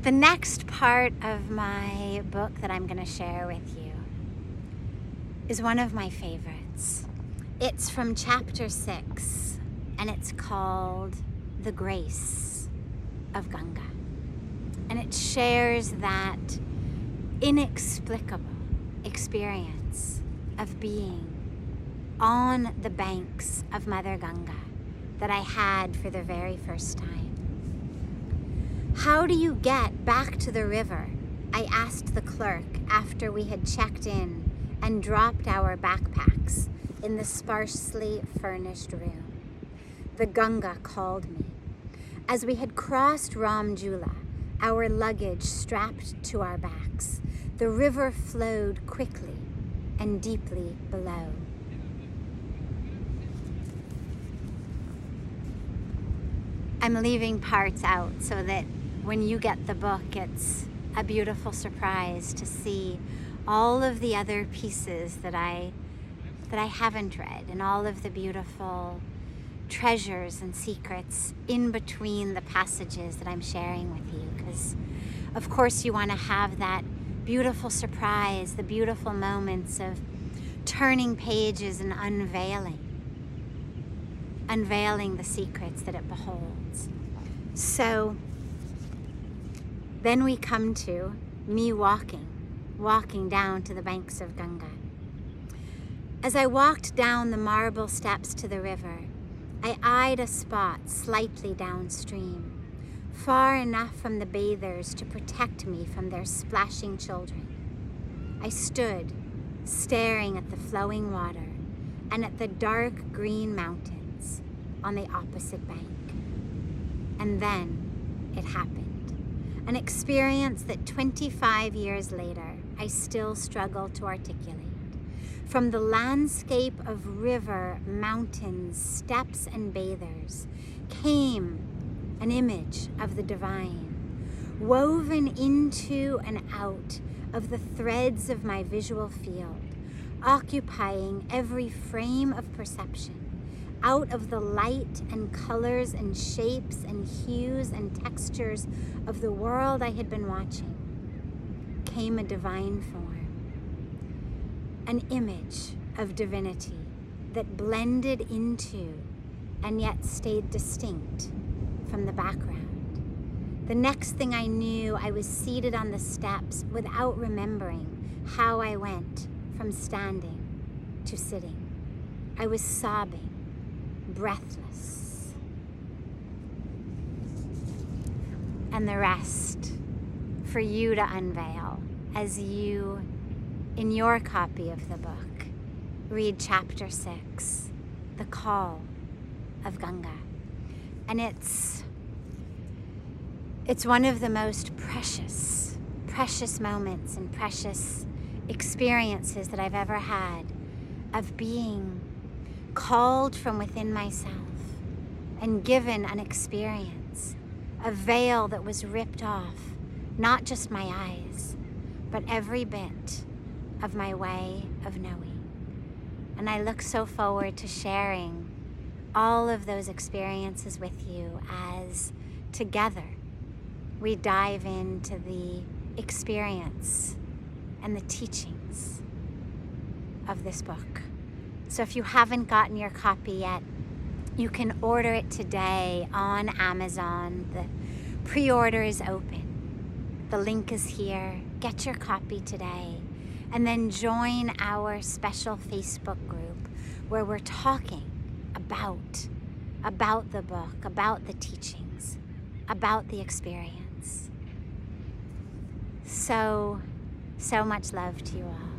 The next part of my book that I'm going to share with you is one of my favorites. It's from chapter 6, and it's called The Grace of Ganga. And it shares that inexplicable experience of being on the banks of Mother Ganga that I had for the very first time. How do you get back to the river? I asked the clerk after we had checked in and dropped our backpacks in the sparsely furnished room. The Ganga called me. As we had crossed Ramjula, our luggage strapped to our backs, the river flowed quickly and deeply below. I'm leaving parts out so that when you get the book, it's a beautiful surprise to see all of the other pieces that I haven't read, and all of the beautiful treasures and secrets in between the passages that I'm sharing with you. Because of course you want to have that beautiful surprise, the beautiful moments of turning pages and unveiling the secrets that it beholds. So then we come to me walking down to the banks of Ganga. As I walked down the marble steps to the river, I eyed a spot slightly downstream, far enough from the bathers to protect me from their splashing children. I stood, staring at the flowing water and at the dark green mountains on the opposite bank. And then it happened. An experience that 25 years later, I still struggle to articulate. From the landscape of river, mountains, steps, and bathers came an image of the divine, woven into and out of the threads of my visual field, occupying every frame of perception. Out of the light and colors and shapes and hues and textures of the world I had been watching came a divine form, an image of divinity that blended into and yet stayed distinct from the background. The next thing I knew, I was seated on the steps without remembering how I went from standing to sitting. I was sobbing, breathless. And the rest for you to unveil as you, in your copy of the book, read chapter 6, The Call of Ganga. And it's one of the most precious moments and precious experiences that I've ever had of being called from within myself and given an experience, a veil that was ripped off, not just my eyes, but every bit of my way of knowing. And I look so forward to sharing all of those experiences with you as together we dive into the experience and the teachings of this book. So if you haven't gotten your copy yet, you can order it today on Amazon. The pre-order is open. The link is here. Get your copy today. And then join our special Facebook group where we're talking about the book, about the teachings, about the experience. So much love to you all.